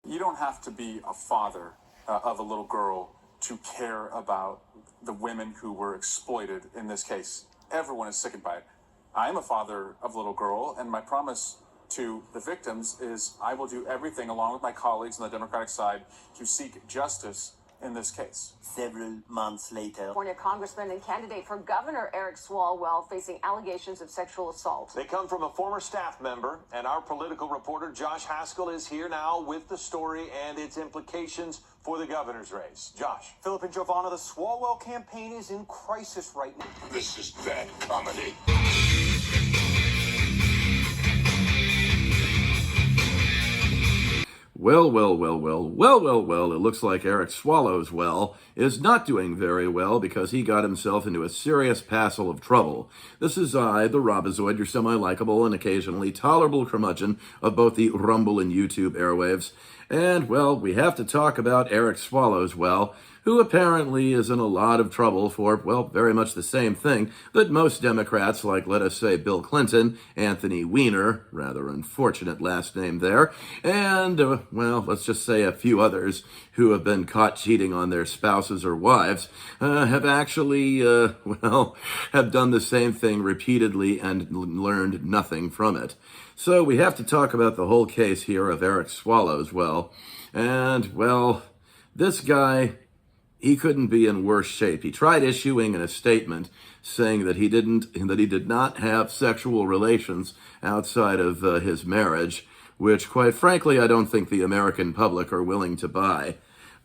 You don't have to be a father of a little girl to care about the women who were exploited in this case. Everyone is sickened by it. I am a father of a little girl, and my promise to the victims is I will do everything along with my colleagues on the Democratic side to seek justice in this case. Several months later, California Congressman and candidate for governor Eric Swallwell facing allegations of sexual assault. They come from a former staff member, and our political reporter Josh Haskell is here now with the story and its implications for the governor's race. Josh. Philip and Giovanna, the Swallowswell campaign is in crisis right now. This is bad comedy. Well, it looks like Eric Swallowswell is not doing very well because he got himself into a serious passel of trouble. This is I, the Robozoid, your semi-likable and occasionally tolerable curmudgeon of both the Rumble and YouTube airwaves. And, well, we have to talk about Eric Swallowswell, who apparently is in a lot of trouble for, well, very much the same thing that most Democrats, like, let us say, Bill Clinton, Anthony Weiner, rather unfortunate last name there, and, well, let's just say a few others who have been caught cheating on their spouses or wives, have actually, have done the same thing repeatedly and learned nothing from it. So we have to talk about the whole case here of Eric Swallowswell, and, well, this guy, he couldn't be in worse shape. He tried issuing a statement saying that he did not have sexual relations outside of his marriage, which, quite frankly, I don't think the American public are willing to buy.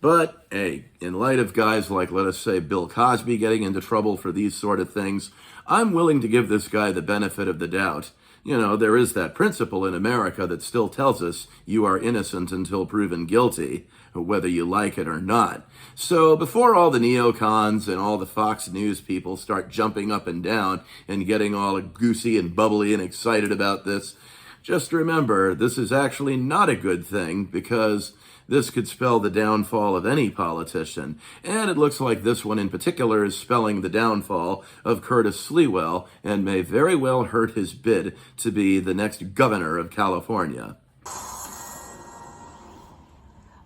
But, hey, in light of guys like, let us say, Bill Cosby getting into trouble for these sort of things, I'm willing to give this guy the benefit of the doubt. You know, there is that principle in America that still tells us you are innocent until proven guilty, whether you like it or not. So before all the neocons and all the Fox News people start jumping up and down and getting all goosey and bubbly and excited about this, just remember, this is actually not a good thing because this could spell the downfall of any politician. And it looks like this one in particular is spelling the downfall of Curtis Swallowswell and may very well hurt his bid to be the next governor of California.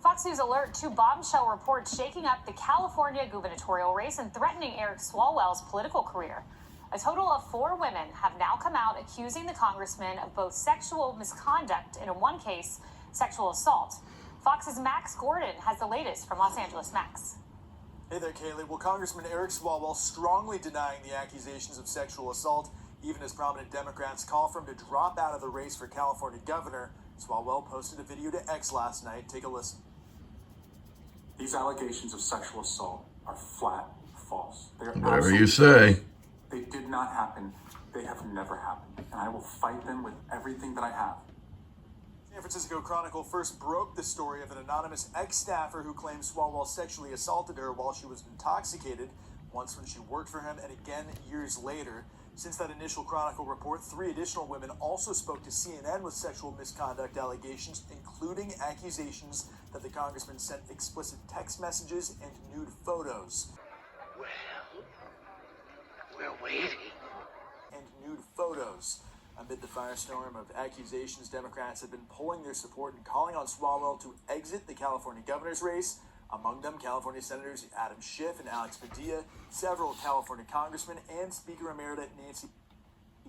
Fox News alert, 2 bombshell reports shaking up the California gubernatorial race and threatening Eric Swallwell's political career. A total of 4 women have now come out accusing the congressman of both sexual misconduct and, in one case, sexual assault. Fox's Max Gordon has the latest from Los Angeles. Max. Hey there, Kaylee. Well, Congressman Eric Swallwell strongly denying the accusations of sexual assault, even as prominent Democrats call for him to drop out of the race for California governor. Swallowswell posted a video to X last night. Take a listen. These allegations of sexual assault are flat false. They are whatever you say. They did not happen. They have never happened. And I will fight them with everything that I have. San Francisco Chronicle first broke the story of an anonymous ex-staffer who claims Swallowswell sexually assaulted her while she was intoxicated, once when she worked for him and again years later. Since that initial Chronicle report, 3 additional women also spoke to CNN with sexual misconduct allegations, including accusations that the congressman sent explicit text messages and nude photos. Well, we're waiting. And nude photos. Amid the firestorm of accusations, Democrats have been polling their support and calling on Swallowswell to exit the California governor's race. Among them, California Senators Adam Schiff and Alex Padilla, several California congressmen, and Speaker Emerita Nancy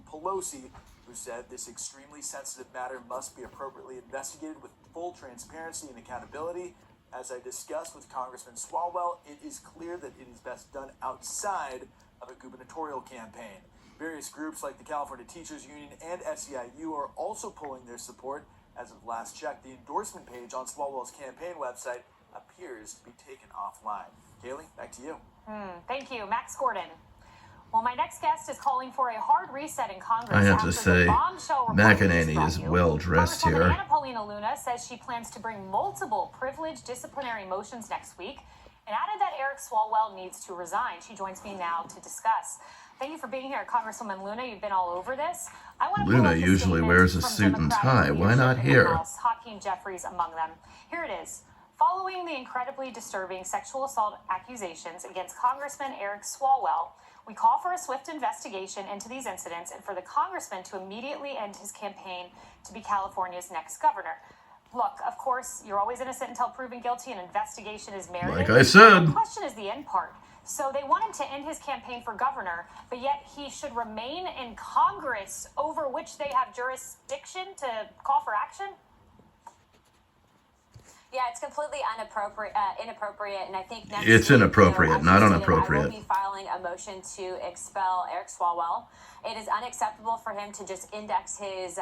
Pelosi, who said this extremely sensitive matter must be appropriately investigated with full transparency and accountability. As I discussed with Congressman Swallowswell, it is clear that it is best done outside of a gubernatorial campaign. Various groups like the California Teachers Union and SEIU are also pulling their support. As of last check, the endorsement page on Swallowswell's campaign website appears to be taken offline. Kaylee, back to you. Thank you, Max Gordon. Well, my next guest is calling for a hard reset in Congress. I have to say, McEnany is well dressed here. Anna Paulina Luna says she plans to bring multiple privileged disciplinary motions next week and added that Eric Swallowswell needs to resign. She joins me now to discuss. Thank you for being here, Congresswoman Luna. You've been all over this. Luna usually wears a suit and tie. Why not here? Hakeem Jeffries among them. Here it is. Following the incredibly disturbing sexual assault accusations against Congressman Eric Swallowswell, we call for a swift investigation into these incidents and for the congressman to immediately end his campaign to be California's next governor. Look, of course, you're always innocent until proven guilty. An investigation is merited. Like I said. The question is the end part. So they want him to end his campaign for governor, but yet he should remain in Congress, over which they have jurisdiction to call for action? Yeah, it's completely inappropriate, and I think next It's week, inappropriate, as not you stated, inappropriate. I will be filing a motion to expel Eric Swallwell. It is unacceptable for him to just index his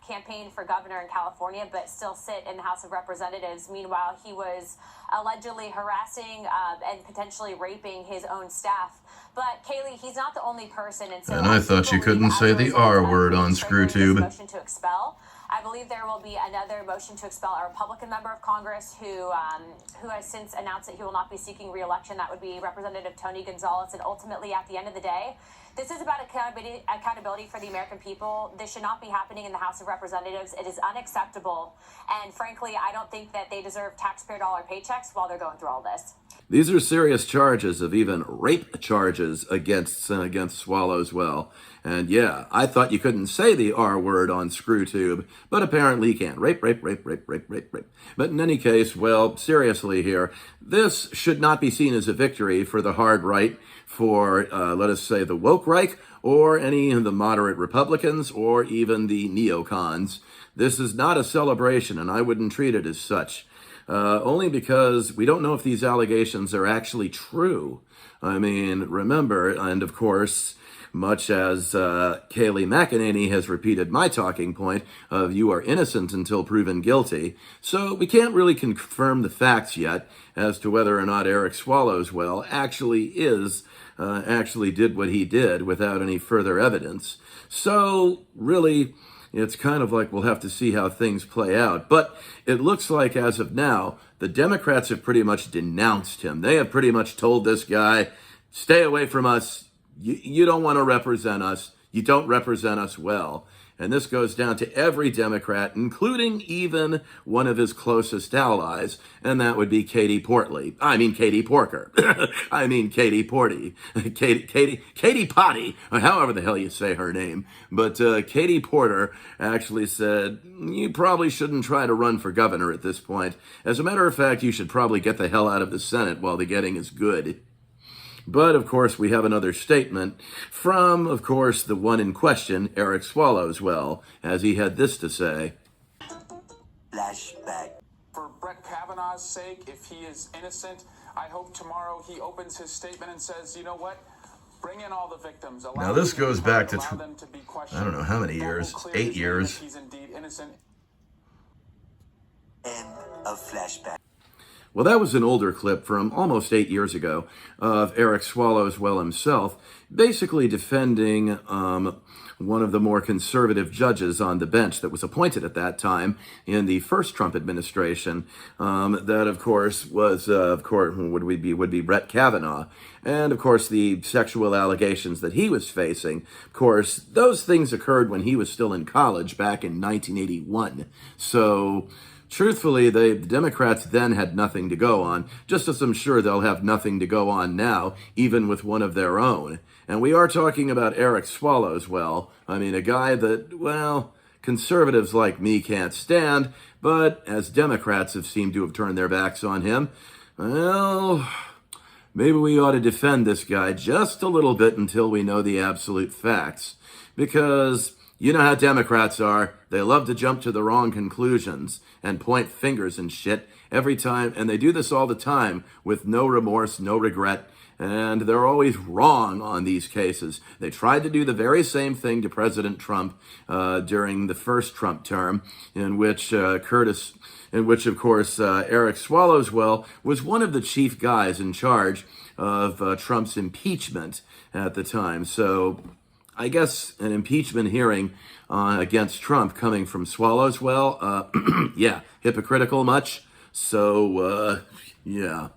campaign for governor in California, but still sit in the House of Representatives. Meanwhile, he was allegedly harassing and potentially raping his own staff. But Kaylee, he's not the only person, and so And I thought you couldn't say the R word on ScrewTube. Motion to expel. I believe there will be another motion to expel a Republican member of Congress who has since announced that he will not be seeking re-election. That would be Representative Tony Gonzalez. And ultimately, at the end of the day, this is about accountability for the American people. This should not be happening in the House of Representatives. It is unacceptable. And frankly, I don't think that they deserve taxpayer dollar paychecks while they're going through all this. These are serious charges, of even rape charges against Swallowswell. And yeah, I thought you couldn't say the R word on ScrewTube, but apparently you can. Rape. But in any case, well, seriously here, this should not be seen as a victory for the hard right, for, let us say, the woke right, or any of the moderate Republicans, or even the neocons. This is not a celebration, and I wouldn't treat it as such. Only because we don't know if these allegations are actually true. I mean, remember, and of course, much as Kayleigh McEnany has repeated my talking point of you are innocent until proven guilty, so we can't really confirm the facts yet as to whether or not Eric Swallowswell actually did what he did without any further evidence. So, really, it's kind of like we'll have to see how things play out. But it looks like, as of now, the Democrats have pretty much denounced him. They have pretty much told this guy, stay away from us. You don't want to represent us. You don't represent us well. And this goes down to every Democrat, including even one of his closest allies, and that would be Katie Porter. Katie Porty. Katie Potty, or however the hell you say her name. But Katie Porter actually said, you probably shouldn't try to run for governor at this point. As a matter of fact, you should probably get the hell out of the Senate while the getting is good. But, of course, we have another statement from, of course, the one in question, Eric Swallowswell, as he had this to say. Flashback. For Brett Kavanaugh's sake, if he is innocent, I hope tomorrow he opens his statement and says, you know what? Bring in all the victims. Now, this goes back to, be I don't know how many years, 8 years. He's indeed innocent. End of flashback. Well, that was an older clip from almost 8 years ago of Eric Swallowswell himself, basically defending one of the more conservative judges on the bench that was appointed at that time in the first Trump administration. That, of course, was would be Brett Kavanaugh, and of course the sexual allegations that he was facing. Of course, those things occurred when he was still in college back in 1981. So, truthfully, the Democrats then had nothing to go on, just as I'm sure they'll have nothing to go on now, even with one of their own. And we are talking about Eric Swallowswell. I mean, a guy that, well, conservatives like me can't stand, but as Democrats have seemed to have turned their backs on him, well, maybe we ought to defend this guy just a little bit until we know the absolute facts. Because you know how Democrats are. They love to jump to the wrong conclusions and point fingers and shit every time. And they do this all the time with no remorse, no regret. And they're always wrong on these cases. They tried to do the very same thing to President Trump during the first Trump term, in which of course, Eric Swallowswell was one of the chief guys in charge of Trump's impeachment at the time. So I guess an impeachment hearing against Trump coming from Swallowswell, yeah, hypocritical much? So, yeah.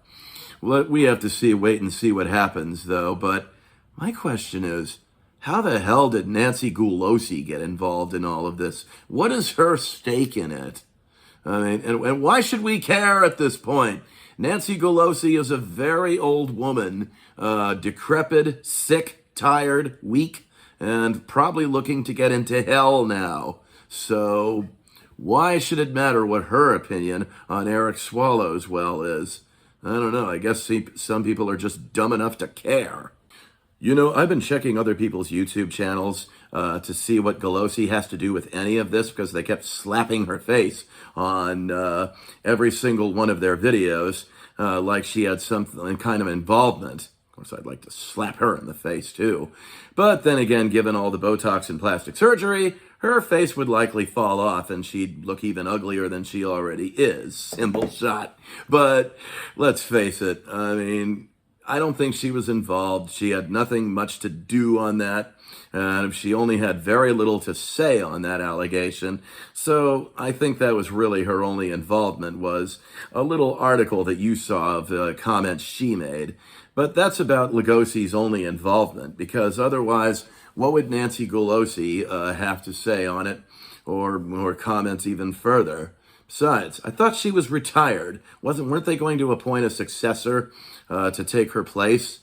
Well, we have to wait and see what happens, though. But my question is, how the hell did Nancy Pelosi get involved in all of this? What is her stake in it? I mean, and why should we care at this point? Nancy Pelosi is a very old woman, decrepit, sick, tired, weak, and probably looking to get into hell now. So Why should it matter what her opinion on Eric Swallowswell is? I don't know. I guess some people are just dumb enough to care. You know, I've been checking other people's YouTube channels to see what Pelosi has to do with any of this, because they kept slapping her face on every single one of their videos like she had some kind of involvement. Of course, I'd like to slap her in the face, too. But then again, given all the Botox and plastic surgery, her face would likely fall off and she'd look even uglier than she already is. Simple shot. But let's face it, I mean, I don't think she was involved. She had nothing much to do on that. And she only had very little to say on that allegation. So I think that was really her only involvement, was a little article that you saw of comments she made. But that's about Lugosi's only involvement, because otherwise, what would Nancy Pelosi have to say on it, or comment even further? Besides, I thought she was retired. Weren't they going to appoint a successor to take her place?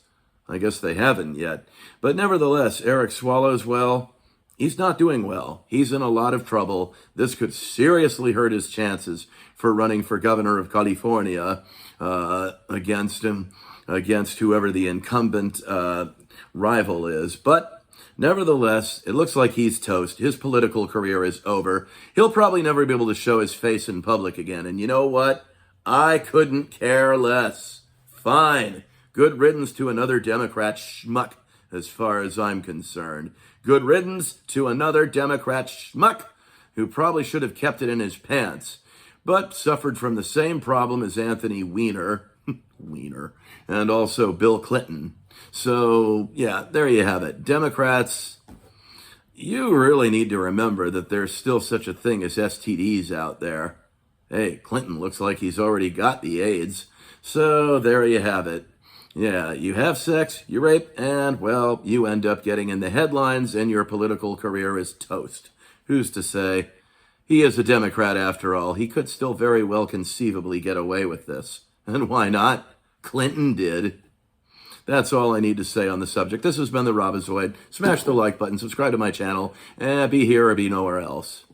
I guess they haven't yet. But nevertheless, Eric Swallowswell, he's not doing well. He's in a lot of trouble. This could seriously hurt his chances for running for governor of California against whoever the incumbent rival is. But nevertheless, it looks like he's toast. His political career is over. He'll probably never be able to show his face in public again. And you know what? I couldn't care less. Fine. Good riddance to another Democrat schmuck, as far as I'm concerned. Good riddance to another Democrat schmuck who probably should have kept it in his pants, but suffered from the same problem as Anthony Weiner, and also Bill Clinton. So, yeah, there you have it. Democrats, you really need to remember that there's still such a thing as STDs out there. Hey, Clinton looks like he's already got the AIDS. So there you have it. Yeah, you have sex, you rape, and, well, you end up getting in the headlines and your political career is toast. Who's to say? He is a Democrat after all. He could still very well conceivably get away with this. And why not? Clinton did. That's all I need to say on the subject. This has been the Robazoid. Smash the like button, subscribe to my channel, and be here or be nowhere else.